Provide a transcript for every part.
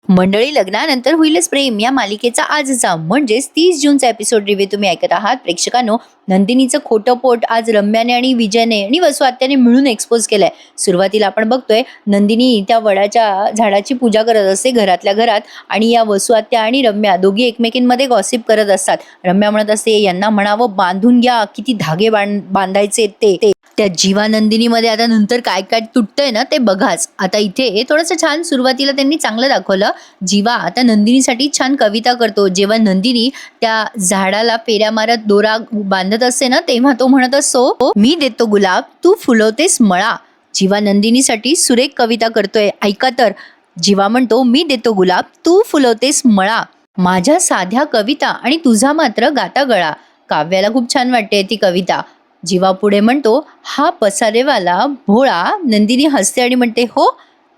मंडळी, लग्नानंतर होईलच प्रेम या मालिकेचा आजचा म्हणजेच 30 जूनचा एपिसोड रिव्ह्यू तुम्ही ऐकत आहात. प्रेक्षकांनो, नंदिनीचं खोटं पोट आज रम्याने आणि विजयने आणि वसु आत्याने मिळून एक्सपोज केलंय. सुरुवातीला आपण बघतोय नंदिनी त्या वडाच्या झाडाची पूजा करत असते घरातल्या घरात आणि या वसु आत्या आणि रम्या दोघी एकमेकींमध्ये गॉसिप करत असतात. रम्या म्हणत असते, यांना म्हणावं बांधून घ्या, किती धागे बांधायचे ते त्या जीवा नंदिनीमध्ये आता नंतर काय काय तुटतंय ना ते बघाच. आता इथे थोडंसं छान सुरुवातीला त्यांनी चांगलं दाखवलं. जीवा आता नंदिनीसाठी छान कविता करतो. जेव्हा नंदिनी त्या झाडाला फेऱ्या मारत दोरा बांधत असते ना, तेव्हा तो म्हणत असतो, मी देतो गुलाब तू फुलवतेस मळा. जीवा नंदिनीसाठी सुरेख कविता करतोय. ऐका तर, जीवा म्हणतो, मी देतो गुलाब तू फुलवतेस मळा, माझ्या साध्या कविता आणि तुझा मात्र गाता गळा. काव्याला खूप छान वाटते ती कविता. जीवा पुढे म्हणतो, हा पसारेवाला भोळा. नंदिनी हसते आणि म्हणते, हो.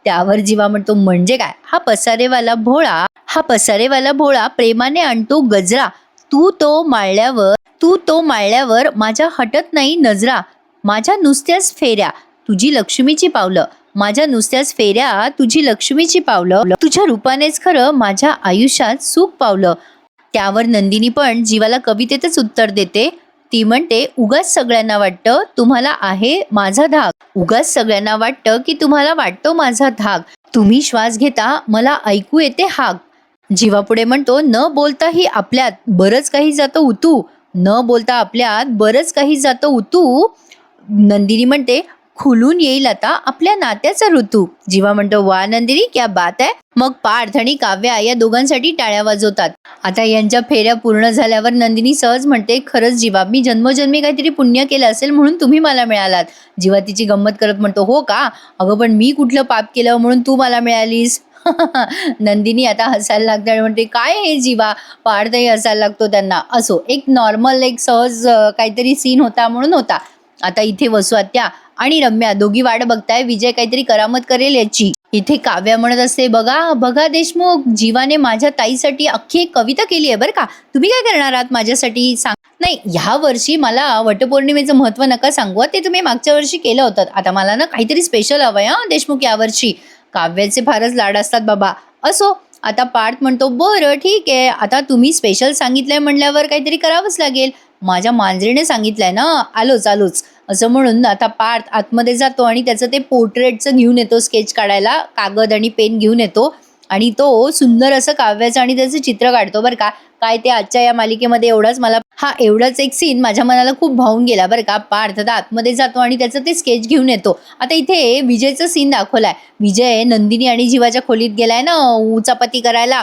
त्यावर जीवा म्हणतो, म्हणजे काय? हा पसारेवाला भोळा प्रेमाने आणतो गजरा, तू तो माळल्यावर माझ्या हटत नाही नजरा. माझ्या नुसत्याच फेऱ्या तुझी लक्ष्मीची पावलं, तुझ्या रूपानेच खरं माझ्या आयुष्यात सुख पावलं. त्यावर नंदिनी पण जीवाला कवितेतच उत्तर देते. ती म्हणते, उगाच सगळ्यांना वाटतं तुम्हाला आहे माझा धाक, की तुम्हाला वाटतो माझा धाक. तुम्ही श्वास घेता मला ऐकू येते हाक. जीवा पुढे म्हणतो, न बोलताही आपल्यात बरंच काही जातं उतू. नंदिनी म्हणते, खुलून येईल आता आपल्या नात्याचा ऋतू. जीवा म्हणतो, वा नंदिनी, क्या बात आहे. मग पार्थ आणि काव्या या दोघांसाठी टाळ्या वाजवतात. आता यांच्या फेऱ्या पूर्ण झाल्यावर नंदिनी सहज म्हणते, खरंच जीवा, मी जन्मोजन्मी काहीतरी पुण्य केलं असेल म्हणून तुम्ही मला मिळालात. जीवा तिची गंमत करत म्हणतो, हो का? अगं पण मी कुठलं पाप केलं म्हणून तू मला मिळालीस? नंदिनी आता हसायला लागते आणि म्हणते, काय हे जीवा? पार्थही हसायला लागतो त्यांना. असो, एक नॉर्मल एक सहज काहीतरी सीन होता म्हणून होता. आता इथे वसु आत्या आणि रम्या दोघी वाट बघताय विजय काहीतरी करामत करेल याची. इथे काव्या म्हणत असते, बघा देशमुख, जीवाने माझ्या ताईसाठी अख्खी एक कविता केली आहे बरं का. तुम्ही काय करणार आहात माझ्यासाठी सांग. नाही, ह्या वर्षी मला वटपौर्णिमेचं महत्व नका सांगू, ते तुम्ही मागच्या वर्षी केलं होतं. आता मला ना काहीतरी स्पेशल हवंय देशमुख यावर्षी. काव्याचे फारच लाड असतात बाबा. असो, आता पार्थ म्हणतो, बरं ठीक आहे, आता तुम्ही स्पेशल सांगितलंय म्हणल्यावर काहीतरी करावंच लागेल. माझ्या मांजरीने सांगितलंय ना, आलोच असं म्हणून आता पार्थ आतमध्ये जातो आणि त्याचं ते पोर्ट्रेटचं घेऊन येतो, स्केच काढायला कागद आणि पेन घेऊन येतो आणि तो सुंदर असं काव्याचं आणि त्याचं चित्र काढतो बरं का. काय ते आजच्या या मालिकेमध्ये एवढाच एक सीन माझ्या मनाला खूप भावून गेला बरं का. पार्थ आता आतमध्ये जातो आणि त्याचं ते स्केच घेऊन येतो. आता इथे विजयचं सीन दाखवलाय. विजय नंदिनी आणि जीवाच्या खोलीत गेलाय ना उचापती करायला.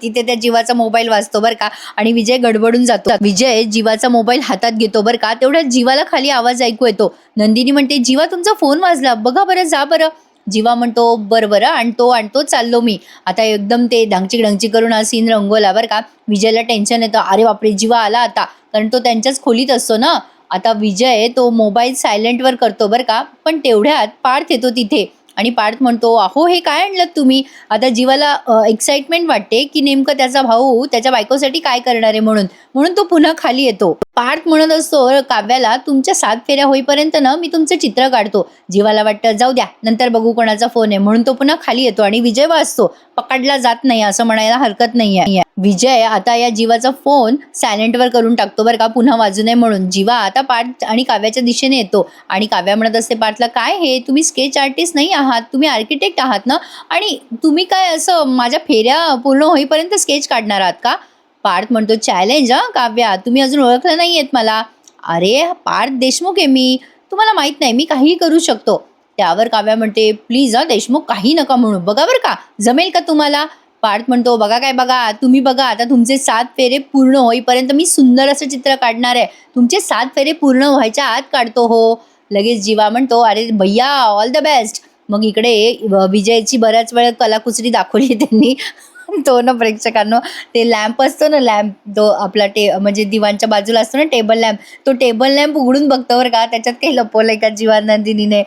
तिथे त्या जीवाचा मोबाईल वाजतो बरं का आणि विजय गडबडून जातो. विजय जीवाचा मोबाईल हातात घेतो बरं का. तेवढ्यात जीवाला खाली आवाज ऐकू येतो. नंदिनी म्हणते, जीवा तुमचा फोन वाजला, बघा बरं, जा बरं. जीवा म्हणतो, बरं आणतो चाललो मी. आता एकदम ते ढंगची करून हा सीन रंगवला बरं का. विजयला टेन्शन येतं, अरे बापरे, जीवा आला आता, कारण तो त्यांच्याच खोलीत असतो ना. आता विजय तो मोबाईल सायलेंटवर करतो बरं का. पण तेवढ्यात पार्थ येतो तिथे आणि पार्थ म्हणतो, अहो हे काय आणलं तुम्ही? आता जीवाला एक्साइटमेंट वाटते की नेमकं त्याचा भाऊ त्याच्या बायकोसाठी काय करणार आहे म्हणून तो पुन्हा खाली येतो. पार्थ म्हणत असतो काव्याला, तुमच्या 7 फेऱ्या होईपर्यंत ना मी तुमचं चित्र काढतो. जीवाला वाटतं जाऊ द्या, नंतर बघू कोणाचा फोन आहे, म्हणून तो पुन्हा खाली येतो आणि विजय वाचतो. पकडला जात नाही असं म्हणायला हरकत नाहीये. विजय आता या जीवाचा फोन सायलेंटवर करून टाकतो बरं का, पुन्हा वाजू नये म्हणून. जीवा आता पार्थ आणि काव्याच्या दिशेने येतो आणि काव्या म्हणत असते पार्थला, काय हे, तुम्ही स्केच आर्टिस्ट नाही आहात, तुम्ही आर्किटेक्ट आहात ना, आणि तुम्ही काय असं माझ्या फेऱ्या पूर्ण होईपर्यंत स्केच काढणार आहात का? पार्थ म्हणतो, चॅलेंज काव्या, तुम्ही अजून ओळखलं नाहीयेत मला. अरे पार्थ देशमुख आहे मी, तुम्हाला माहित नाही, मी काहीही करू शकतो. त्यावर काव्या म्हणते, प्लीज देशमुख, काही नका म्हणू, बघा बरं का, जमेल का तुम्हाला? पार्थ म्हणतो, बघा तुम्ही बघा, आता तुमचे 7 फेरे पूर्ण होईपर्यंत मी सुंदर असं चित्र काढणार आहे. तुमचे 7 फेरे पूर्ण व्हायच्या आत काढतो हो. लगेच जीवा म्हणतो, अरे भैया, ऑल द बेस्ट. मग इकडे विजयची बऱ्याच वेळ कलाकुसरी दाखवली त्यांनी. तो ना प्रेक्षकांनो, ते लॅम्प असतो ना, तो आपला म्हणजे दिवाणच्या बाजूला असतो ना टेबल लॅम्प, तो टेबल लॅम्प उघडून बघतो बरं का, त्याच्यात काही लपवलंय का जीवा नंदिनीने.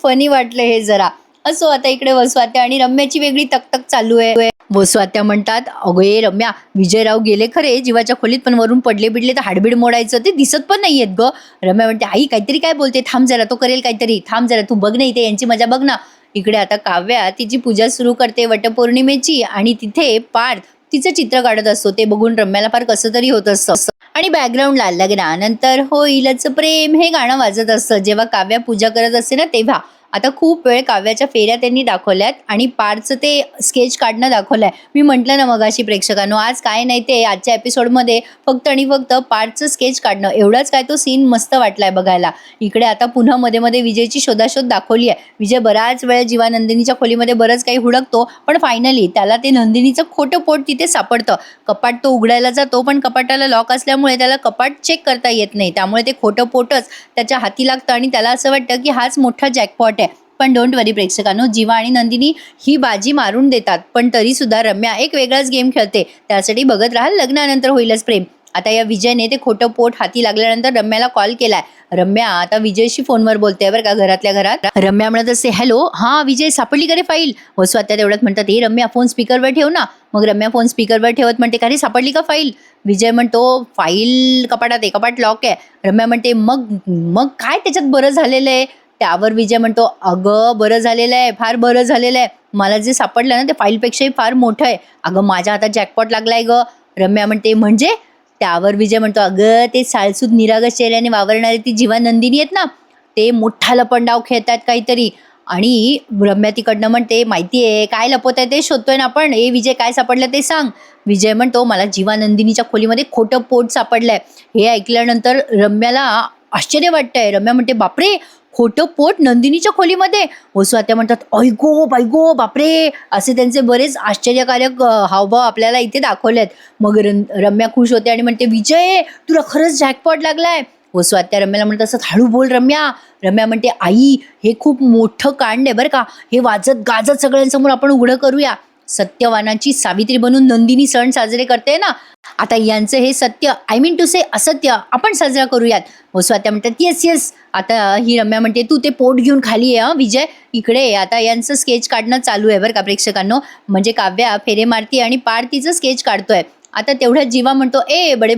फनी वाटलं हे जरा. असो, आता इकडे वसु आत्या आणि रम्याची वेगळी तकतक चालू आहे. वसु आत्या म्हणतात, अगो ये रम्या, विजयराव गेले खरे जीवाच्या खोलीत, पण वरून पडले बिडले तर हाडबीड मोडायचं, ते दिसत पण नाहीयेत ग. रम्या म्हणते, आई काहीतरी काय बोलते, थांब जरा, तो करेल काहीतरी, थांब जरा, तू बघ ना इथे यांची मजा बघ ना. इकडे आता काव्या तिची पूजा सुरू करते वटपौर्णिमेची आणि तिथे पार्थ तिचं चित्र काढत असतो. ते बघून रम्याला फार कसं तरी होत असतं आणि बॅकग्राऊंडला लग्नानंतर होईलच प्रेम हे गाणं वाजत असतं. जेव्हा काव्या पूजा करत असते ना तेव्हा आता खूप वेळ काव्याच्या फेऱ्या त्यांनी दाखवल्यात आणि पार्थचं ते स्केच काढणं दाखवलंय. मी म्हटलं ना मगाशी प्रेक्षकांनो, आज काय नाही ते आजच्या एपिसोडमध्ये फक्त आणि फक्त पार्थचं स्केच काढणं एवढाच काय तो सीन मस्त वाटलाय बघायला. इकडे आता पुन्हा मध्ये मध्ये विजयची शोधाशोध दाखवली आहे. विजय बराच वेळ जीवा नंदिनीच्या खोलीमध्ये बरंच काही हुडकतो पण फायनली त्याला ते नंदिनीचं खोटं पोट तिथे सापडतं. कपाट तो उघडायला जातो पण कपाटाला लॉक असल्यामुळे त्याला कपाट चेक करता येत नाही. त्यामुळे ते खोटं पोटच त्याच्या हाती लागतं आणि त्याला असं वाटतं की हाच मोठा जॅकपॉट आहे. पण डोंट वरी प्रेक्षकांनो, जीवा आणि नंदिनी ही बाजी मारून देतात. पण तरी सुद्धा रम्या एक वेगळाच गेम खेळते. त्यासाठी बघत राहा लग्नानंतर होईलच प्रेम. आता या विजयने ते खोटं पोट हाती लागल्यानंतर रम्याला कॉल केलाय. रम्या आता विजयशी फोनवर बोलते बरं का घरातल्या घरात. रम्या म्हणत असते, हॅलो, हा विजय सापडली का रे फाईल? वसू आता तेवढ्यात म्हणतात, हे रम्या फोन स्पीकरवर ठेव ना. मग रम्या फोन स्पीकरवर ठेवत म्हणते, का रे सापडली का फाईल? विजय म्हणतो, फाईल कपाटात आहे, कपाट लॉक आहे. रम्या म्हणते, मग मग काय त्याच्यात बरं झालेलं आहे? त्यावर विजय म्हणतो, अगं बरं झालेलं आहे, फार बरं झालेलं आहे. मला जे सापडलं ना ते फाईलपेक्षाही फार मोठं आहे. अगं माझ्या हातात जॅकपॉट लागलाय ग. रम्या म्हणते, म्हणजे? त्यावर विजय म्हणतो, अगं ते साळसूद निरागस चेहऱ्याने वावरणारी ती जीवा नंदिनी आहेत ना, ते मोठा लपंडाव खेळतात काहीतरी. आणि रम्या तिकडनं म्हणते, माहितीये काय लपवत आहे ते शोधतोय ना आपण. ए विजय, काय सापडलं ते सांग. विजय म्हणतो, मला जीवा नंदिनीच्या खोलीमध्ये खोटं पोट सापडलंय. हे ऐकल्यानंतर रम्याला आश्चर्य वाटतंय. रम्या म्हणते, बापरे, खोटं पोट नंदिनीच्या खोलीमध्ये? वसू आत्या म्हणतात, ऐगो बायगो बापरे, असे त्यांचे बरेच आश्चर्यकारक हावभाव आपल्याला इथे दाखवलेत. मग रम्या खुश होते आणि म्हणते, विजय तुला खरंच जॅकपॉट लागलाय. वसू आत्या रम्याला म्हणत असत, हळू बोल रम्या. रम्या म्हणते, आई हे खूप मोठं कांड आहे बरं का, हे वाजत गाजत सगळ्यांसमोर आपण उघडं करूया. सत्यवानाची सावित्री बनून नंदिनी सण साजरे करते ना, आता यांचं हे सत्य, आय मीन टू से असत्य, आपण साजरा करूयात. वसू आत्या म्हणतात, येस येस. आता ही रम्या म्हणते, तू ते पोट घेऊन खाली आहे विजय, इकडे. आता यांचं स्केच काढणं चालू आहे बरं का प्रेक्षकांनो. म्हणजे काव्या फेरे मारती आणि पार्थिचं स्केच काढतोय. आता तेवढ्यात जीवा म्हणतो, ए बडे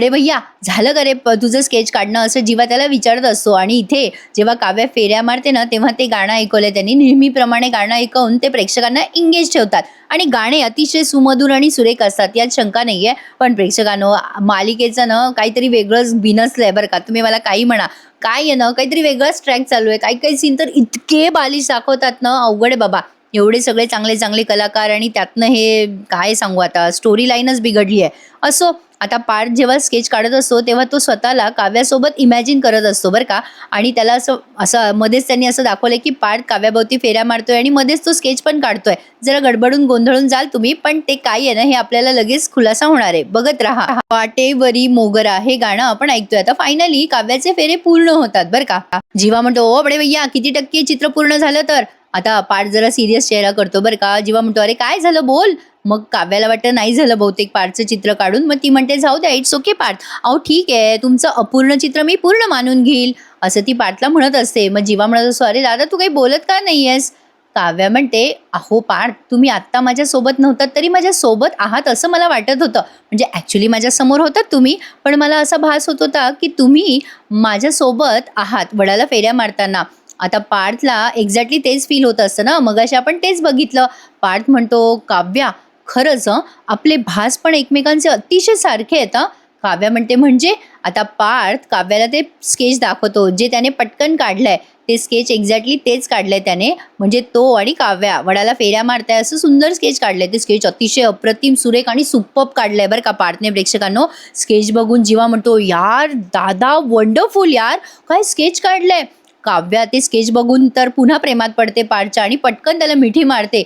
भैया झालं का रे तुझं स्केच काढणं, असं जीवा त्याला विचारत असतो. आणि इथे जेव्हा काव्या फेऱ्या मारते ना तेव्हा ते गाणं ऐकवलंय त्यांनी. नेहमीप्रमाणे गाणं ऐकवून ते प्रेक्षकांना एंगेज ठेवतात आणि गाणे अतिशय सुमधुर आणि सुरेख असतात, यात शंका नाहीये. पण प्रेक्षकांनो, मालिकेचं ना काहीतरी वेगळंच बिनसलंय बरं का. तुम्ही मला काही म्हणा, काय आहे ना, काहीतरी वेगळाच ट्रॅक चालू आहे. काही काही सीन तर इतके बालिश दाखवतात ना, अवघड आहे बाबा. एवढे सगळे चांगले चांगले कलाकार आणि त्यातनं हे काय सांगू, आता स्टोरी लाईनच बिघडली आहे. असो, आता पार्थ जेव्हा स्केच काढत असतो तेव्हा तो स्वतःला काव्यासोबत इमॅजिन करत असतो बरं का. आणि त्याला असं असं मध्येच त्यांनी असं दाखवलंय की पार्थ काव्याभोवती फेऱ्या मारतोय आणि मध्येच तो स्केच पण काढतोय. जरा गडबडून गोंधळून जाल तुम्ही, पण ते काय आहे ना हे आपल्याला लगेच खुलासा होणार आहे, बघत राहा. वाटेवरी मोगरा हे गाणं आपण ऐकतोय. आता फायनली काव्याचे फेरे पूर्ण होतात बरं का. जीवा म्हणतो, ओ बडे भैया किती टक्के चित्र पूर्ण झालं तर? आता पार्थ जरा सिरियस चेहरा करतो बरं का. जीवा म्हणतो, अरे काय झालं बोल. मग काव्याला वाटतं नाही झालं बहुतेक पार्थचं चित्र काढून. मग ती म्हणते, जाऊ द्या, इट्स ओके पार्थ, अहो ठीक आहे, तुमचं अपूर्ण चित्र मी पूर्ण मानून घेईल, असं ती पार्थला म्हणत असते. मग जीवा म्हणत असतो, अरे दादा तू काही बोलत का नाहीयेस? काव्या म्हणते, अहो पार्थ, तुम्ही आत्ता माझ्यासोबत नव्हतात तरी माझ्यासोबत आहात असं मला वाटत होतं. म्हणजे ॲक्च्युली माझ्यासमोर होतात तुम्ही, पण मला असा भास होत होता की तुम्ही माझ्यासोबत आहात वडाला फेऱ्या मारताना. आता पार्थला एक्झॅक्टली तेच फील होत असतं ना, मगाशी आपण तेच बघितलं. पार्थ म्हणतो, काव्या खरंच आपले भास पण एकमेकांचे अतिशय सारखे आहेत. काव्या म्हणते, म्हणजे? आता पार्थ काव्याला ते स्केच दाखवतो जे त्याने पटकन काढलंय. ते स्केच एक्झॅक्टली तेच काढलंय त्याने. म्हणजे तो आणि काव्या वडाला फेऱ्या मारताय असं सुंदर स्केच काढलंय. ते स्केच अतिशय अप्रतिम, सुरेख आणि सुपर्ब काढलंय बरं का पार्थने. प्रेक्षकांनो, स्केच बघून जीवा म्हणतो, यार दादा वंडरफुल यार, काय स्केच काढलंय. काव्या ते स्केच बघून तर पुन्हा प्रेमात पडते पार्थच्या आणि पटकन त्याला मिठी मारते.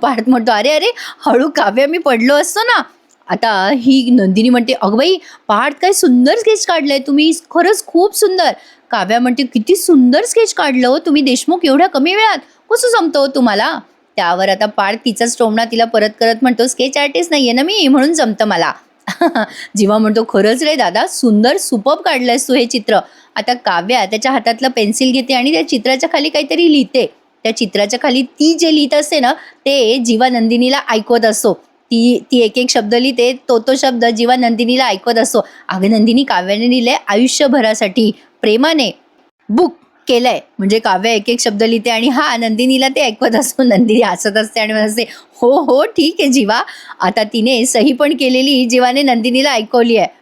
पार्थ म्हणतो, अरे अरे हळू काव्या, मी पडलो असतो ना. आता ही नंदिनी म्हणते, अगं बाई पार्थ काय सुंदर स्केच काढलंय तुम्ही, खरंच खूप सुंदर. काव्या म्हणते, किती सुंदर स्केच काढलं हो तुम्ही देशमुख, एवढ्या कमी वेळात कसं जमतं तुम्हाला? त्यावर आता पार्थ तिचाच टोमणा तिला परत करत म्हणतो, स्केच आर्टिस्ट नाहीये ना मी, म्हणून जमतं मला. जीवा म्हणतो, खरंच रे दादा, सुंदर सुपर्ब काढलंयस तू हे चित्र. आता काव्या त्याच्या हातातलं पेन्सिल घेते आणि त्या चित्राच्या खाली काहीतरी लिहिते. त्या चित्राच्या खाली ती जे लिहित असते ना ते जीवा नंदिनीला ऐकवत असतो. ती ती एक एक शब्द लिहिते, तो शब्द जीवा नंदिनीला ऐकवत असतो. अगं नंदिनी, काव्याने लिहिलंय आयुष्यभरासाठी प्रेमाने बुक केलंय. म्हणजे काव्य एक एक शब्द लिहिते आणि हा नंदिनीला ते ऐकवत असतो. नंदिनी हसत असते आणि म्हणते, "हो, हो, ठीक आहे जीवा." आता तिने सही पण केलेली जीवाने नंदिनीला ऐकवली आहे.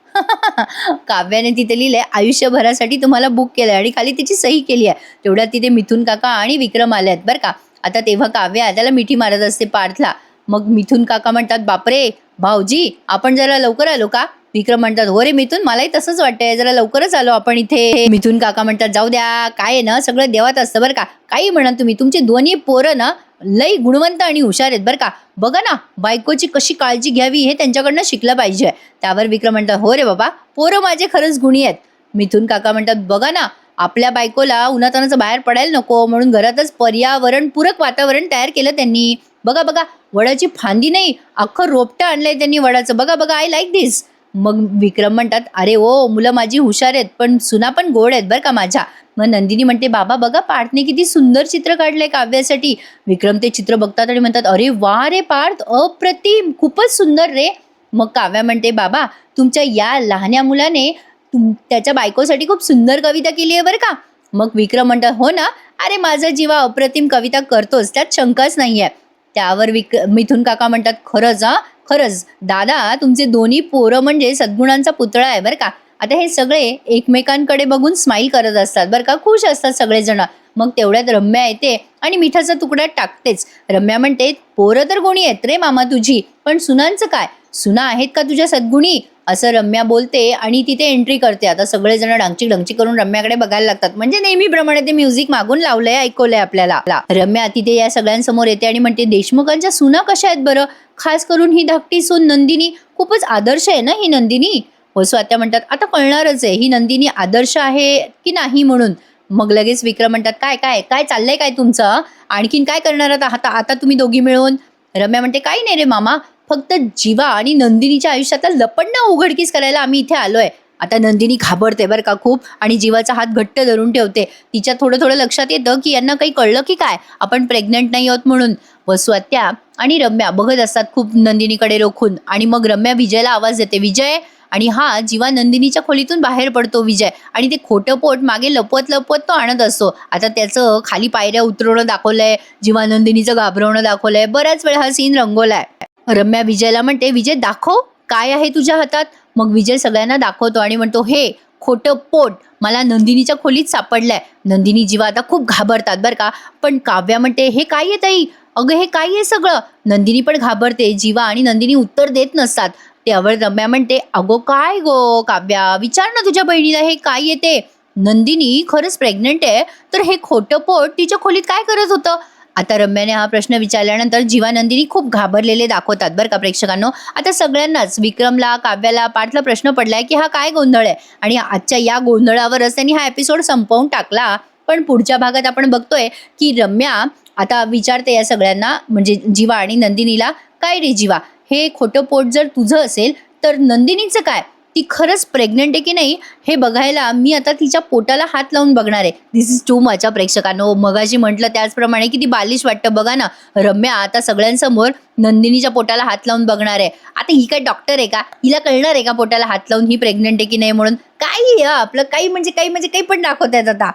काव्याने तिथे लिहिलंय, "आयुष्यभरासाठी तुम्हाला बुक केलंय" आणि खाली तिची सही केली आहे. तेवढ्यात तिथे मिथुन काका आणि विक्रम आले आहेत बरं का. आता तेव्हा काव्या त्याला मिठी मारत असते पार्थला. मग मिथुन काका म्हणतात, "बापरे! भाऊजी, आपण जरा लवकर आलो का?" विक्रम म्हणतात, "हो रे मिथुन, मलाही तसंच वाटतंय, जरा लवकरच आलो आपण इथे." मिथुन काका म्हणतात, "जाऊ द्या, काय आहे ना, सगळं देवात असतं बरं का. काही म्हणा तुम्ही, तुमची दोन्ही पोरं ना लई गुणवंत आणि हुशार आहेत बरं का. बघा ना, बायकोची कशी काळजी घ्यावी हे त्यांच्याकडनं शिकलं पाहिजे." त्यावर विक्रम म्हणतात, "हो रे बाबा, पोरं माझे खरंच गुणी आहेत." मिथुन काका म्हणतात, "बघा ना, आपल्या बायकोला उन्हातानाचं बाहेर पडायला नको म्हणून घरातच पर्यावरणपूरक वातावरण तयार केलं त्यांनी. बघा बघा, वडाची फांदी नाही, अख्खं रोपटं आणलंय त्यांनी वडाचं. बघा बघा, आय लाईक धिस." मग विक्रम म्हणतात, "अरे ओ, मुलं माझी हुशार आहेत, पण सुना पण गोड आहेत बरं का माझ्या." मग नंदिनी म्हणते, "बाबा बघा, पार्थने किती सुंदर चित्र काढलंय काव्यासाठी." विक्रम ते चित्र बघतात आणि म्हणतात, "अरे वा रे पार्थ, अप्रतिम, खूपच सुंदर रे." मग काव्या म्हणते, "बाबा, तुमच्या या लहान्या मुलाने त्याच्या बायकोसाठी खूप सुंदर कविता केली आहे बरं का." मग विक्रम म्हणतात, "हो ना, अरे माझा जीवा अप्रतिम कविता करतोच, त्यात शंकाच नाहीये." त्यावर मिथुन काका म्हणतात, "खरंच हा, खरंच दादा, तुमचे दोन्ही पोरं म्हणजे सद्गुणांचा पुतळा आहे बरं का." आता हे सगळे एकमेकांकडे बघून स्माईल करत असतात बरं का, खुश असतात सगळेजण. मग तेवढ्यात रम्या येते आणि मिठाचा तुकडा टाकतेच. रम्या म्हणते, "पोरं तर कोणी आहेत रे मामा तुझी, पण सुनांचं काय? सुना आहेत का तुझ्या सद्गुणी?" असं रम्या बोलते आणि तिथे एंट्री करते. आता सगळेजण डांगची डंगची करून रम्याकडे बघायला लागतात. म्हणजे नेहमीप्रमाणे ते म्युझिक मागून लावलंय, ऐकवलंय आपल्याला. रम्या तिथे या सगळ्यांसमोर येते आणि म्हणते, "देशमुखांच्या सुना कशा आहेत बरं? खास करून ही धाकटी सून नंदिनी खूपच आदर्श आहे ना ही नंदिनी." वसू आत्या म्हणतात, "आता कळणारच आहे ही नंदिनी आदर्श आहे की नाही म्हणून." मग लगेच विक्रम म्हणतात, "काय काय काय चाललंय काय तुमचं? आणखीन काय करणार आता आता तुम्ही दोघी मिळून?" रम्या म्हणते, "काही नाही रे मामा, फक्त जीवा आणि नंदिनीच्या आयुष्यातलं लपंडाव उघडकीस करायला आम्ही इथे आलोय." आता नंदिनी घाबरते बरं का खूप आणि जीवाचा हात घट्ट धरून ठेवते. तिच्या थोडं थोडं लक्षात येतं की यांना काही कळलं की काय, आपण प्रेग्नंट नाही आहोत म्हणून. वसू आत्या आणि रम्या बघत असतात खूप नंदिनीकडे रोखून आणि मग रम्या विजयला आवाज देते, "विजय." आणि हा जीवा नंदिनीच्या खोलीतून बाहेर पडतो विजय आणि ते खोटं पोट मागे लपवत लपवत तो आणत असतो. आता त्याचं खाली पायऱ्या उतरवणं दाखवलंय, जीवा नंदिनीचं घाबरवणं दाखवलंय, बऱ्याच वेळा हा सीन रंगवलाय. रम्या विजयला म्हणते, "विजय दाखव, काय आहे तुझ्या हातात?" मग विजय सगळ्यांना दाखवतो आणि म्हणतो, "हे खोटं पोट मला नंदिनीच्या खोलीत सापडलंय." नंदिनी जीवा आता खूप घाबरतात बरं का, पण काव्या म्हणते, "हे काय आहे ताई? अगं हे काय आहे सगळं?" नंदिनी पण घाबरते. जीवा आणि नंदिनी उत्तर देत नसतात. त्यावर रम्या म्हणते, "अगो काय गो काव्या, विचार ना तुझ्या बहिणीला हे काय येते. नंदिनी खरंच प्रेग्नंट आहे, तर हे खोटं पोट तिच्या खोलीत काय करत होतं?" आता रम्याने हा प्रश्न विचारल्यानंतर जीवा नंदिनी खूप घाबरलेले दाखवतात बरं का प्रेक्षकांनो. आता सगळ्यांनाच, विक्रमला, काव्याला, पार्थला प्रश्न पडलाय की हा काय गोंधळ आहे आणि आजच्या या गोंधळावरच त्यांनी हा एपिसोड संपवून टाकला. पण पुढच्या भागात आपण बघतोय की रम्या आता विचारते या सगळ्यांना, म्हणजे जीवा आणि नंदिनीला, "काय रे जीवा, हे खोटं पोट जर तुझं असेल तर नंदिनीचं काय? ती खरंच प्रेग्नंट आहे की नाही हे बघायला मी आता तिच्या पोटाला हात लावून बघणार आहे." दिस इज टू मच प्रेक्षकांनो. मगाशी म्हटलं त्याचप्रमाणे किती बालिश वाटतं बघा ना. रम्या आता सगळ्यांसमोर नंदिनीच्या पोटाला हात लावून बघणार आहे. आता ही काय डॉक्टर आहे का? हिला कळणार आहे का पोटाला हात लावून ही प्रेग्नंट आहे की नाही म्हणून? काही आपलं काही पण दाखवतायत आता.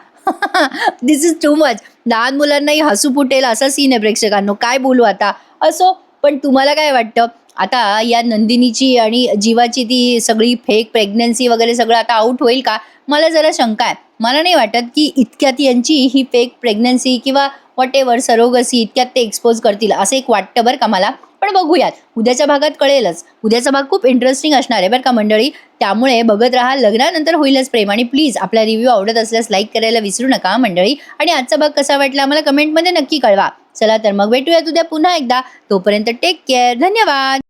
दिस इज टू मच. लहान मुलांनाही हसू फुटेल असा सीन आहे प्रेक्षकांनो. काय बोलू आता. असो, पण तुम्हाला काय वाटतं? आता या नंदिनीची आणि जीवाची ती सगळी फेक प्रेग्नन्सी वगैरे सगळं आता आउट होईल का? मला जरा शंका आहे. मला नाही वाटत की इतक्यात यांची ही फेक प्रेग्नन्सी किंवा व्हॉटेव्हर सरोगसी इतक्यात ते एक्सपोज करतील असं एक वाटतं बरं का मला. पण बघूयात. उद्याच्या भागात कळेलच. उद्याचा भाग खूप इंटरेस्टिंग असणार आहे बरं का मंडळी. त्यामुळे बघत राहा. लग्नानंतर होईलच प्रेम. आणि प्लीज आपला रिव्ह्यू आवडत असल्यास लाईक करायला विसरू नका मंडळी. आणि आजचा भाग कसा वाटला आम्हाला कमेंटमध्ये नक्की कळवा. चला तर मग भेटूयात उद्या पुन्हा एकदा. तोपर्यंत टेक केअर. धन्यवाद.